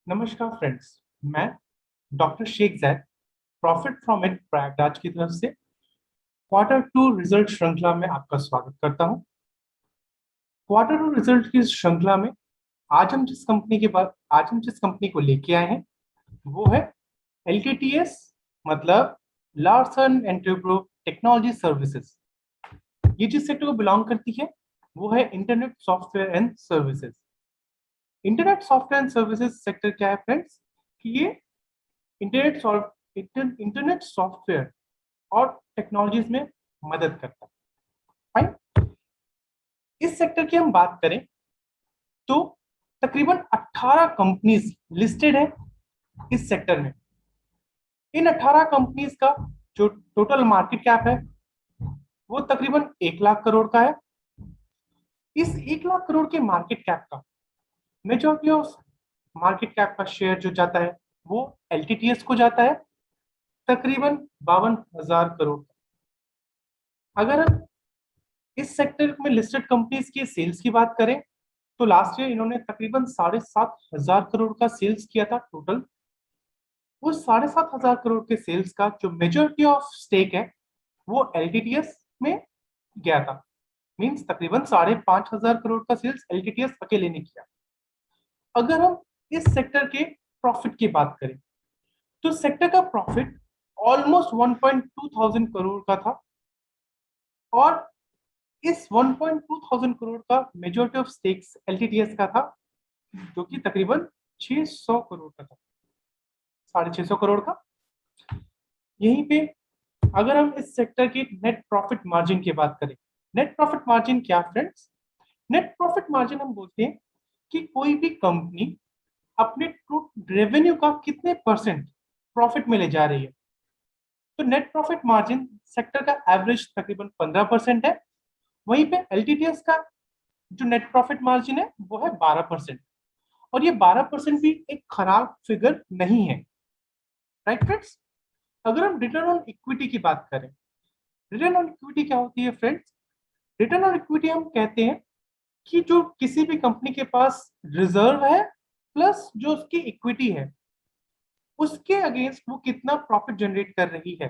नमस्कार फ्रेंड्स, मैं doctor Sheikh Zaid profit from it Prayagraj की तरफ से क्वार्टर टू रिजल्ट श्रृंखला में आपका स्वागत करता हूं। क्वार्टर टू रिजल्ट की इस श्रृंखला में आज हम जिस कंपनी को लेके आए हैं वो है एलटीटीएस, मतलब Larsen and Toubro technology services. ये जिस सेक्टर को बिलोंग करती है वो है internet software and services. Internet software and services sector क्या है फ्रेंड्स कि ये इंटरनेट सॉफ्टवेयर और टेक्नोलॉजीज में मदद करता है। फाइन। इस सेक्टर की हम बात करें तो तकरीबन 18 कंपनीज लिस्टेड है इस सेक्टर में। इन 18 कंपनीज का जो टोटल मार्केट कैप है वो तकरीबन 1 लाख करोड़ का है। इस 1 लाख करोड़ के मार्केट कैप का मेजॉरिटी ऑफ मार्केट कैप का शेयर जो जाता है वो एलटीटीएस को जाता है, तकरीबन 52,000 करोड़। अगर हम इस सेक्टर में लिस्टेड कंपनीज की सेल्स की बात करें तो लास्ट ईयर इन्होंने तकरीबन 7,500 करोड़ का सेल्स किया था टोटल। उस 7,500 करोड़ के सेल्स का जो मेजोरिटी ऑफ स्टेक है वो एलटीटीएस में गया था। मींस तकरीबन 5,500 करोड़ का सेल्स एलटीटीएस अकेले ने किया। अगर हम इस सेक्टर के प्रॉफिट की बात करें तो सेक्टर का प्रॉफिट ऑलमोस्ट 1.2 करोड़ का था और इस 1.2 करोड़ का मेजोरिटी ऑफ स्टेक्स एलटीटीएस का था, जो कि तकरीबन 600 करोड़ का था, 650 करोड़ का। यहीं पे अगर हम इस सेक्टर की नेट प्रॉफिट मार्जिन की बात करें, नेट प्रॉफिट मार्जिन क्या फ्रेंड्स? नेट प्रॉफिट मार्जिन हम बोलते हैं कि कोई भी कंपनी अपने रेवेन्यू का कितने परसेंट प्रॉफिट में ले जा रही है। तो नेट प्रॉफिट मार्जिन सेक्टर का एवरेज तकरीबन 15% है। वहीं पे एलटीटीएस का जो नेट प्रॉफिट मार्जिन है वो है 12%। और ये 12% भी एक खराब फिगर नहीं है, राइट फ्रेंड्स। अगर हम रिटर्न ऑन इक्विटी की बात करें, रिटर्न ऑन इक्विटी क्या होती है फ्रेंड्स? रिटर्न ऑन इक्विटी हम कहते हैं कि जो किसी भी कंपनी के पास रिजर्व है प्लस जो उसकी इक्विटी है उसके अगेंस्ट वो कितना प्रॉफिट जनरेट कर रही है।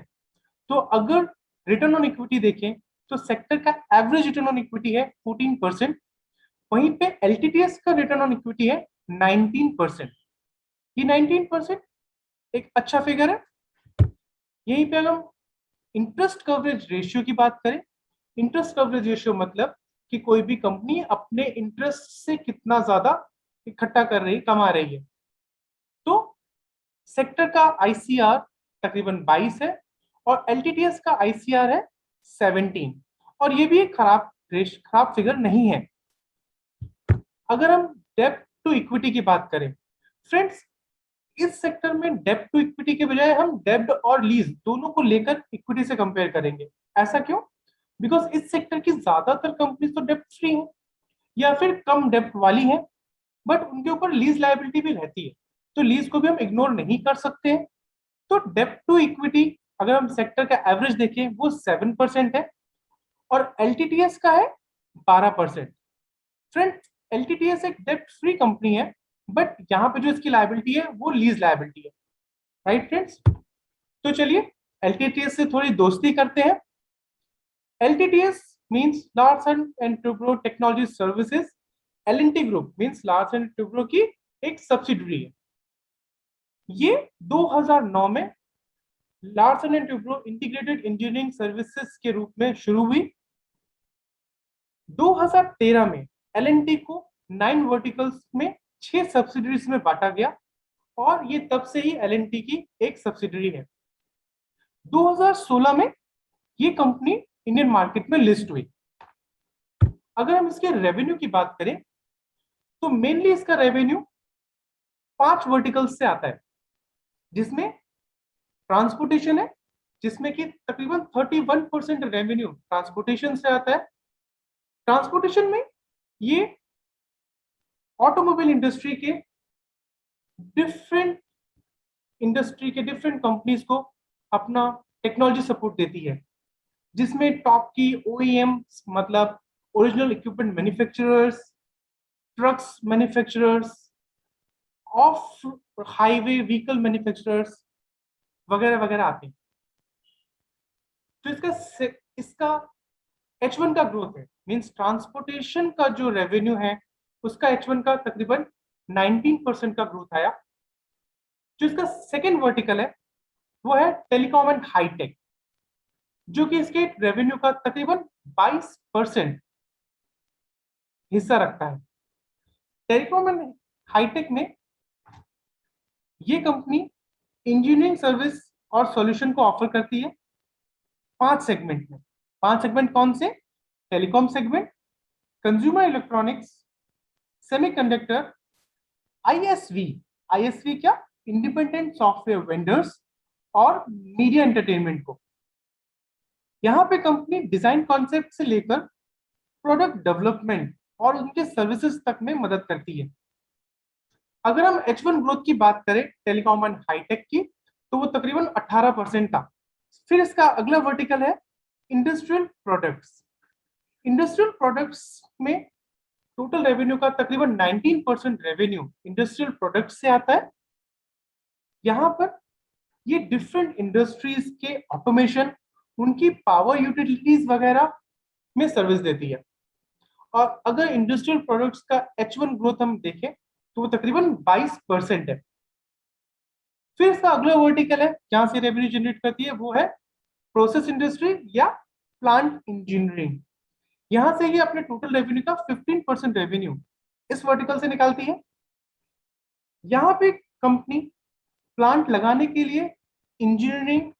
तो अगर रिटर्न ऑन इक्विटी देखें तो सेक्टर का एवरेज रिटर्न ऑन इक्विटी है 14%। वहीं पे एलटीटीएस का रिटर्न ऑन इक्विटी है 19%। ये 19% एक अच्छा फिगर है। यहीं पे अगर हम इंटरेस्ट कवरेज रेशियो की बात करें, इंटरेस्ट कवरेज रेशियो मतलब कि कोई भी कंपनी अपने इंटरेस्ट से कितना ज्यादा इकट्ठा कर रही, कमा रही है। तो सेक्टर का आईसीआर तकरीबन 22 है और एलटीटीएस का आईसीआर है 17। और ये भी एक खराब फिगर नहीं है। अगर हम डेब्ट टू इक्विटी की बात करें फ्रेंड्स, इस सेक्टर में डेब्ट टू इक्विटी के बजाय हम डेब्ट और लीज दोनों को लेकर इक्विटी से कंपेयर करेंगे। ऐसा क्यों? बिकॉज इस सेक्टर की ज्यादातर कंपनी तो डेब्ट फ्री है या फिर कम डेब्ट वाली है, बट उनके ऊपर लीज लायबिलिटी भी रहती है, तो लीज को भी हम इग्नोर नहीं कर सकते हैं। तो डेब्ट टू इक्विटी अगर हम सेक्टर का एवरेज देखें वो 7% है और एलटीटीएस का है 12%। फ्रेंड्स, एलटीटीएस एक डेब्ट फ्री कंपनी है, बट यहाँ पे जो इसकी लायबिलिटी है वो लीज लायबिलिटी है, राइट फ्रेंड्स। तो चलिए एलटीटीएस से थोड़ी दोस्ती करते हैं। LTTS means Larsen and Toubro technology services. L and T group means Larsen and Toubro की एक सब्सिडरी है। ये 2009 में Larsen and Toubro integrated engineering services के रूप में शुरू हुई। 2013 में एलएनटी को 9 वर्टिकल्स में 6 सब्सिडरीज में बांटा गया और ये तब से ही एलएनटी की एक सब्सिडरी है। 2016 में ये कंपनी इंडियन मार्केट में लिस्ट हुई। अगर हम इसके रेवेन्यू की बात करें तो मेनली इसका रेवेन्यू 5 वर्टिकल्स से आता है, जिसमें ट्रांसपोर्टेशन है, जिसमें कि तकरीबन 31% रेवेन्यू ट्रांसपोर्टेशन से आता है। ट्रांसपोर्टेशन में ये ऑटोमोबाइल इंडस्ट्री के डिफरेंट कंपनीज को अपना टेक्नोलॉजी सपोर्ट देती है, जिसमें टॉप की ओईएम मतलब original equipment manufacturers, trucks manufacturers, of और हाईवे व्हीकल मैन्युफैक्चरर्स वगैरह वगैरह आते हैं। तो इसका H1 का ग्रोथ है, मींस ट्रांसपोर्टेशन का जो रेवेन्यू है उसका H1 का तकरीबन 19% का ग्रोथ आया। जो इसका सेकेंड वर्टिकल है वो है टेलीकॉम एंड हाईटेक, जो कि इसके रेवेन्यू का तकरीबन 22% हिस्सा रखता है। टेलीकॉम एंड हाईटेक में ये कंपनी इंजीनियरिंग सर्विस और सॉल्यूशन को ऑफर करती है 5 सेगमेंट में। 5 सेगमेंट कौन से? Telecom segment, consumer electronics, semiconductor, ISV. ISV क्या? इंडिपेंडेंट सॉफ्टवेयर वेंडर्स और मीडिया एंटरटेनमेंट को। यहाँ पे कंपनी डिजाइन कॉन्सेप्ट से लेकर प्रोडक्ट डेवलपमेंट और उनके सर्विसेज तक में मदद करती है। अगर हम H1 ग्रोथ की बात करें टेलीकॉम एंड हाईटेक की, तो वो तकरीबन 18% था। फिर इसका अगला वर्टिकल है इंडस्ट्रियल प्रोडक्ट्स। इंडस्ट्रियल प्रोडक्ट्स में टोटल रेवेन्यू का तकरीबन 19% रेवेन्यू इंडस्ट्रियल प्रोडक्ट्स से आता है। यहाँ पर ये डिफरेंट इंडस्ट्रीज के ऑटोमेशन, उनकी पावर यूटिलिटीज वगैरह में सर्विस देती है। और अगर इंडस्ट्रियल प्रोडक्ट्स का H1 ग्रोथ हम देखें तो वो तकरीबन 22% है। फिर इसका अगला वर्टिकल है जहां से रेवेन्यू जनरेट करती है, वो है प्रोसेस इंडस्ट्री या प्लांट इंजीनियरिंग। यहां से ही अपने टोटल रेवेन्यू का 15% रेवेन्यू इस वर्टिकल से निकालती है। यहाँ पे कंपनी प्लांट लगाने के लिए इंजीनियरिंग,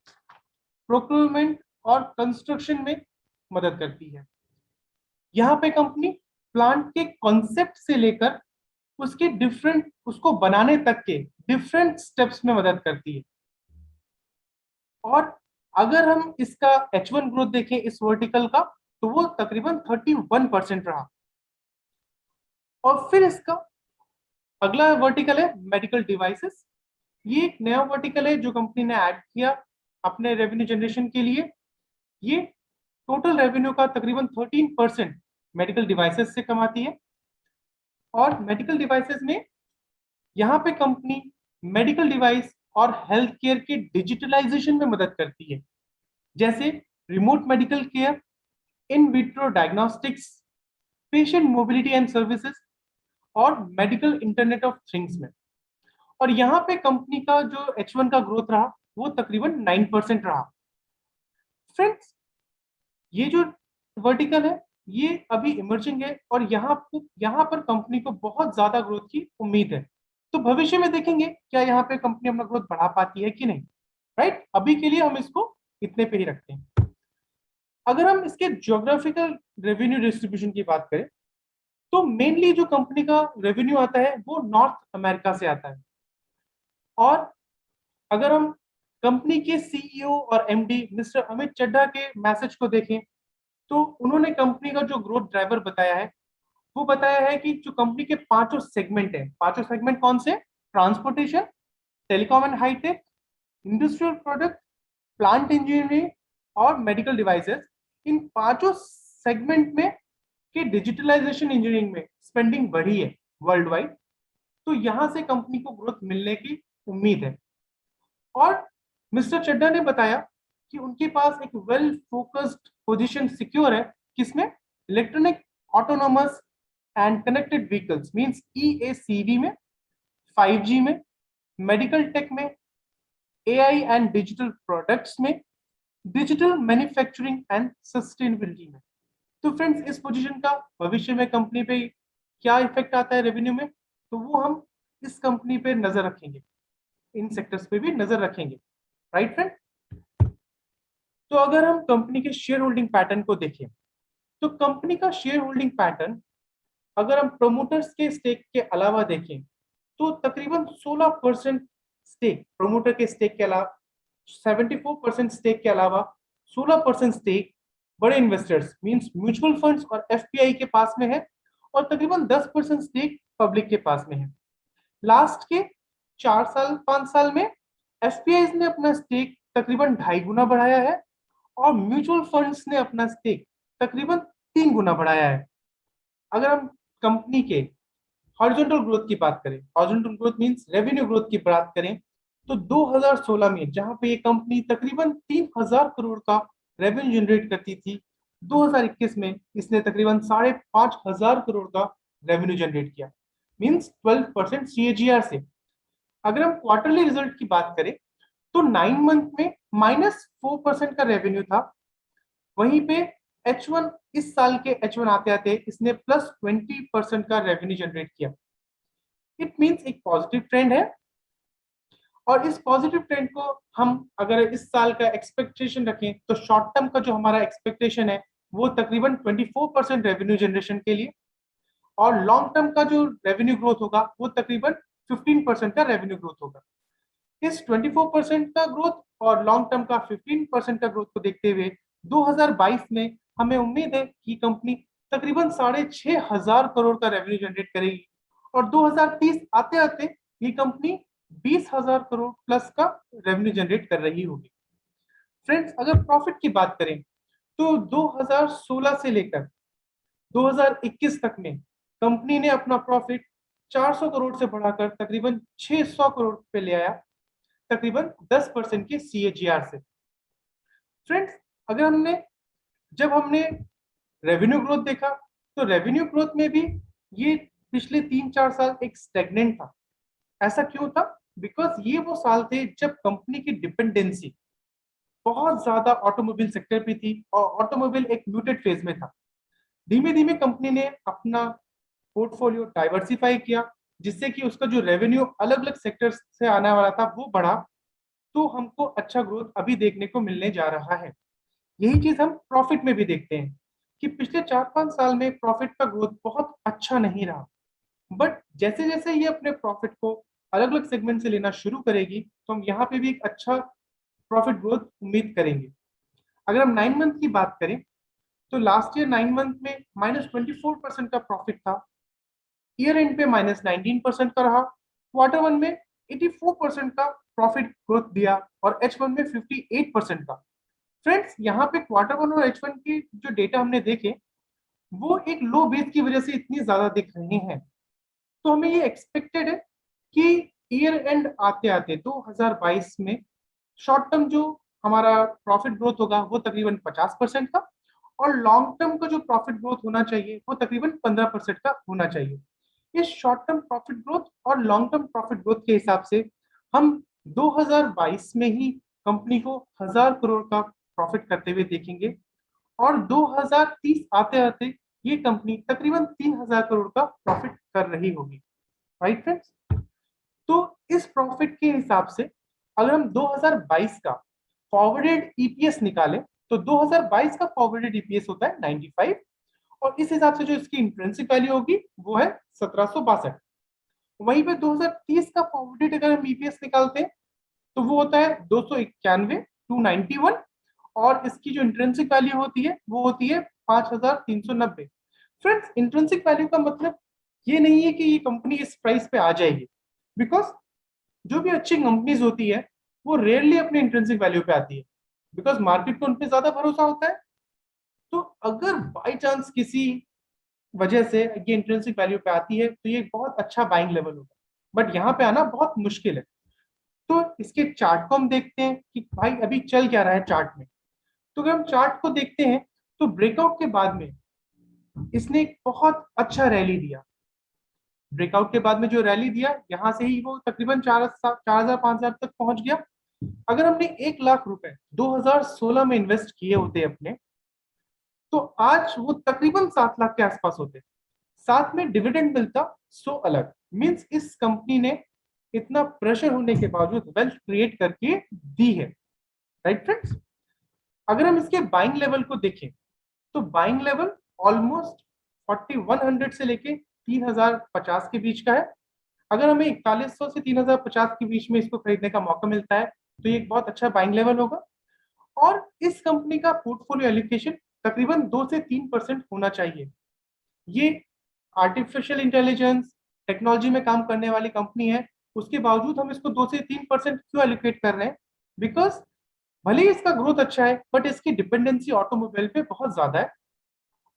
प्रोक्योरमेंट और कंस्ट्रक्शन में मदद करती है। यहाँ पे कंपनी प्लांट के कॉन्सेप्ट से लेकर उसको बनाने तक के डिफरेंट स्टेप्स में मदद करती है। और अगर हम इसका H1 ग्रोथ देखें इस वर्टिकल का, तो वो तकरीबन 31% रहा। और फिर इसका अगला वर्टिकल है मेडिकल डिवाइसेस। ये एक नया वर्टिकल है जो कंपनी ने ऐड किया अपने रेवेन्यू जनरेशन के लिए। ये टोटल रेवेन्यू का तकरीबन 13% मेडिकल डिवाइसेस से कमाती है। और मेडिकल डिवाइसेस में यहाँ पे कंपनी मेडिकल डिवाइस और हेल्थ केयर के डिजिटलाइजेशन में मदद करती है, जैसे remote medical care, in vitro diagnostics, patient mobility and services और मेडिकल इंटरनेट ऑफ थिंग्स में। और यहाँ पे कंपनी का जो H1 का ग्रोथ रहा वो तकरीबन 9% रहा। फ्रेंड्स, ये जो वर्टिकल है ये अभी इमर्जिंग है और यहाँ पर कंपनी को बहुत ज्यादा ग्रोथ की उम्मीद है। तो भविष्य में देखेंगे क्या यहाँ पे कंपनी अपना ग्रोथ बढ़ा पाती है कि नहीं। राइट, अभी के लिए हम इसको इतने पे ही रखते हैं। अगर हम इसके ज्योग्राफिकल रेवेन्यू डिस्ट्रीब्यूशन की बात करें तो मेनली जो कंपनी का रेवेन्यू आता है वो नॉर्थ अमेरिका से आता है। और अगर हम कंपनी के सीईओ और एमडी मिस्टर अमित चड्ढा के मैसेज को देखें तो उन्होंने कंपनी का जो ग्रोथ ड्राइवर बताया है वो बताया है कि जो कंपनी के 5 सेगमेंट है, 5 सेगमेंट कौन से? Transportation, telecom and hitech, industrial product, plant engineering और मेडिकल डिवाइसेस। इन 5 सेगमेंट में कि डिजिटलाइजेशन इंजीनियरिंग में स्पेंडिंग बढ़ी है वर्ल्ड वाइड। तो यहां से कंपनी को ग्रोथ मिलने की उम्मीद है। और मिस्टर चड्ढा ने बताया कि उनके पास एक वेल फोकस्ड पोजीशन सिक्योर है, किसमें? Electronic autonomous and connected vehicles means EACV में, 5G में, मेडिकल टेक में, AI एंड डिजिटल प्रोडक्ट्स में, डिजिटल मैन्युफैक्चरिंग एंड सस्टेनेबिलिटी में। तो फ्रेंड्स, इस पोजीशन का भविष्य में कंपनी पे क्या इफेक्ट आता है रेवेन्यू में, तो वो हम इस कंपनी पे नजर रखेंगे, इन सेक्टर्स पे भी नजर रखेंगे। Right friend? तो अगर हम कंपनी के शेयर होल्डिंग पैटर्न को देखें तो कंपनी का शेयर होल्डिंग पैटर्न अगर हम प्रोमोटर्स के स्टेक के अलावा देखें तो तकरीबन 16% स्टेक प्रोमोटर के स्टेक के अलावा, 74% स्टेक के अलावा 16% स्टेक बड़े इन्वेस्टर्स मींस म्यूचुअल फंड्स और FPI के पास में है और तकरीबन 10% स्टेक पब्लिक के पास में है। लास्ट के 4 साल 5 साल में FPI ने अपना स्टेक तकरीबन 2.5 गुना बढ़ाया है और म्यूचुअल फंड्स ने अपना स्टेक तकरीबन 3 गुना बढ़ाया है। अगर हम कंपनी के हॉरिजॉन्टल ग्रोथ की बात करें, horizontal growth means revenue growth की बात करें, तो 2016 में जहां पे ये कंपनी तकरीबन 3000 करोड़ का रेवेन्यू जनरेट करती थी, 2021 में इसने तकरीबन 5500 करोड़ का रेवेन्यू जनरेट किया, मींस 12% CAGR से। अगर हम क्वार्टरली रिजल्ट की बात करें तो 9 मंथ में -4% का रेवेन्यू था, वहीं पे H1 इस साल के H1 आते आते इसने +20% का रेवेन्यू जनरेट किया। इट मींस एक पॉजिटिव ट्रेंड है, और इस पॉजिटिव ट्रेंड को हम अगर इस साल का एक्सपेक्टेशन रखें तो शॉर्ट टर्म का जो हमारा एक्सपेक्टेशन है वो तकरीबन 24% रेवेन्यू जनरेशन के लिए, और लॉन्ग टर्म का जो रेवेन्यू ग्रोथ होगा वो तकरीबन 15% का रेवेन्यू ग्रोथ होगा। इस 24% का ग्रोथ और लॉन्ग टर्म का 15% का ग्रोथ को देखते हुए 2022 में हमें उम्मीद है कि कंपनी तकरीबन 6500 करोड़ का रेवेन्यू जनरेट करेगी, और 2030 आते आते ये कंपनी 20,000 करोड़ प्लस का रेवेन्यू जनरेट कर रही होगी। फ्रेंड्स, अगर प्रॉफिट की बात करें तो 2016 से लेकर 2021 तक में कंपनी ने अपना प्रॉफिट 400 करोड़ से बढ़ाकर तकरीबन 600 करोड़ पे ले आया, तकरीबन 10% के CAGR से। फ्रेंड्स, अगर जब हमने रेवेन्यू ग्रोथ देखा तो रेवेन्यू ग्रोथ में भी ये पिछले 3-4 साल एक स्टेगनेंट था। ऐसा क्यों था? बिकॉज ये वो साल थे जब कंपनी की डिपेंडेंसी बहुत ज्यादा ऑटोमोबाइल सेक्टर पे थी, और ऑटोमोबाइल एक म्यूटेड फेज में था। धीमे धीमे कंपनी ने अपना पोर्टफोलियो डाइवर्सिफाई किया, जिससे कि उसका जो रेवेन्यू अलग अलग सेक्टर से आने वाला था वो बढ़ा, तो हमको अच्छा ग्रोथ अभी देखने को मिलने जा रहा है। यही चीज हम प्रॉफिट में भी देखते हैं कि पिछले 4-5 साल में प्रॉफिट का ग्रोथ बहुत अच्छा नहीं रहा, बट जैसे जैसे ये अपने प्रॉफिट को अलग अलग सेगमेंट से लेना शुरू करेगी तो हम यहाँ पे भी एक अच्छा प्रॉफिट ग्रोथ उम्मीद करेंगे। अगर हम 9 मंथ की बात करें तो लास्ट ईयर 9 मंथ में -24% का प्रॉफिट था, ईयर एंड पे -19% का रहा, Q1 में 84% का प्रॉफिट ग्रोथ दिया, और H1 में 58% का। फ्रेंड्स, यहाँ पे Q1 और H1 की जो डेटा हमने देखे वो एक लो बेस की वजह से इतनी ज्यादा दिख रहे हैं, तो हमें ये एक्सपेक्टेड है कि ईयर एंड आते आते 2022 में शॉर्ट टर्म जो हमारा प्रॉफिट ग्रोथ होगा वो तकरीबन 50% का, और लॉन्ग टर्म का जो प्रॉफिट ग्रोथ होना चाहिए वो तकरीबन 15% का होना चाहिए। इस शॉर्ट टर्म प्रॉफिट ग्रोथ और लॉन्ग टर्म प्रॉफिट ग्रोथ के हिसाब से हम 2022 में ही कंपनी को 1000 करोड़ का प्रॉफिट करते हुए देखेंगे, और 2030 आते आते ये कंपनी तकरीबन 3000 करोड़ का प्रॉफिट कर रही होगी। राइट फ्रेंड्स, तो इस प्रॉफिट के हिसाब से अगर हम 2022 का फॉरवर्डेड ईपीएस निकालें तो 2022 का फॉरवर्डेड ईपीएस होता है 95, और इस हिसाब से जो इसकी इंट्रिंसिक वैल्यू होगी वो है 1762। वहीं पे 2030 का फॉरवर्डेड अगर हम ईपीएस निकालते हैं तो वो होता है 291, 291, और इसकी जो इंट्रिंसिक वैल्यू होती है वो होती है 5390। फ्रेंड्स, इंट्रिंसिक वैल्यू का मतलब ये नहीं है कि ये कंपनी इस प्राइस पे आ जाएगी, बिकॉज जो भी अच्छी कंपनीज होती है वो रेयरली अपने इंट्रिंसिक वैल्यू पे आती है, बिकॉज मार्केट को उन पे ज्यादा भरोसा होता है। तो अगर बाई चांस किसी वजह से ये इंट्रिंसिक वैल्यू पे आती है तो ये बहुत अच्छा बाइंग लेवल होगा, बट यहाँ पे आना बहुत मुश्किल है। तो इसके चार्ट को हम देखते हैं कि भाई अभी चल क्या रहा है चार्ट में। तो अगर हम चार्ट को देखते हैं तो ब्रेकआउट के बाद में इसने एक बहुत अच्छा रैली दिया। ब्रेकआउट के बाद में जो रैली दिया यहाँ से ही वो तकरीबन 4,000-5,000 तक पहुंच गया। अगर हमने 1 लाख रुपए 2016 में इन्वेस्ट किए होते अपने, तो आज वो तकरीबन 7 लाख के आसपास होते, साथ में डिविडेंड मिलता, सो अलग। मींस इस कंपनी ने इतना प्रेशर होने के बावजूद वेल्थ क्रिएट करके दी है। राइट फ्रेंड्स, अगर हम इसके बाइंग लेवल को देखें तो बाइंग लेवल ऑलमोस्ट 4100 से लेके 3050 के बीच का है। अगर हमें 4100 से 3050 के बीच में इसको खरीदने का मौका मिलता है तो ये एक बहुत अच्छा बाइंग लेवल होगा, और इस कंपनी का पोर्टफोलियो एलोकेशन तकरीबन 2 से 3% होना चाहिए। ये आर्टिफिशियल इंटेलिजेंस टेक्नोलॉजी में काम करने वाली कंपनी है, उसके बावजूद हम इसको 2 से 3% क्यों एलोकेट कर रहे हैं? बिकॉज भले ही इसका ग्रोथ अच्छा है बट इसकी डिपेंडेंसी ऑटोमोबाइल पे बहुत ज्यादा है,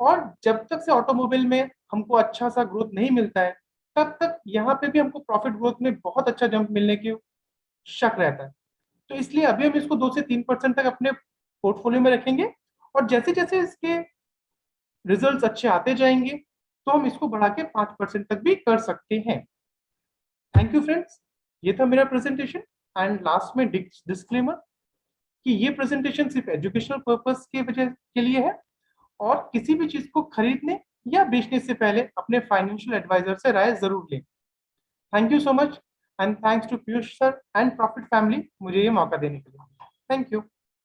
और जब तक से ऑटोमोबाइल में हमको अच्छा सा ग्रोथ नहीं मिलता है तब तक यहाँ पे भी हमको प्रॉफिट ग्रोथ में बहुत अच्छा जंप मिलने की शक रहता है। तो इसलिए अभी हम इसको 2 से 3% तक अपने पोर्टफोलियो में रखेंगे, और जैसे जैसे इसके रिजल्ट्स अच्छे आते जाएंगे तो हम इसको बढ़ा के 5% तक भी कर सकते हैं। थैंक यू फ्रेंड्स, ये था मेरा प्रेजेंटेशन। एंड लास्ट में डिस्क्लेमर कि ये प्रेजेंटेशन सिर्फ एजुकेशनल पर्पस के वजह के लिए है, और किसी भी चीज को खरीदने या बेचने से पहले अपने फाइनेंशियल एडवाइजर से राय जरूर लें। Thank you so much, and thanks to Piyush sir and profit family मुझे ये मौका देने के लिए। Thank you.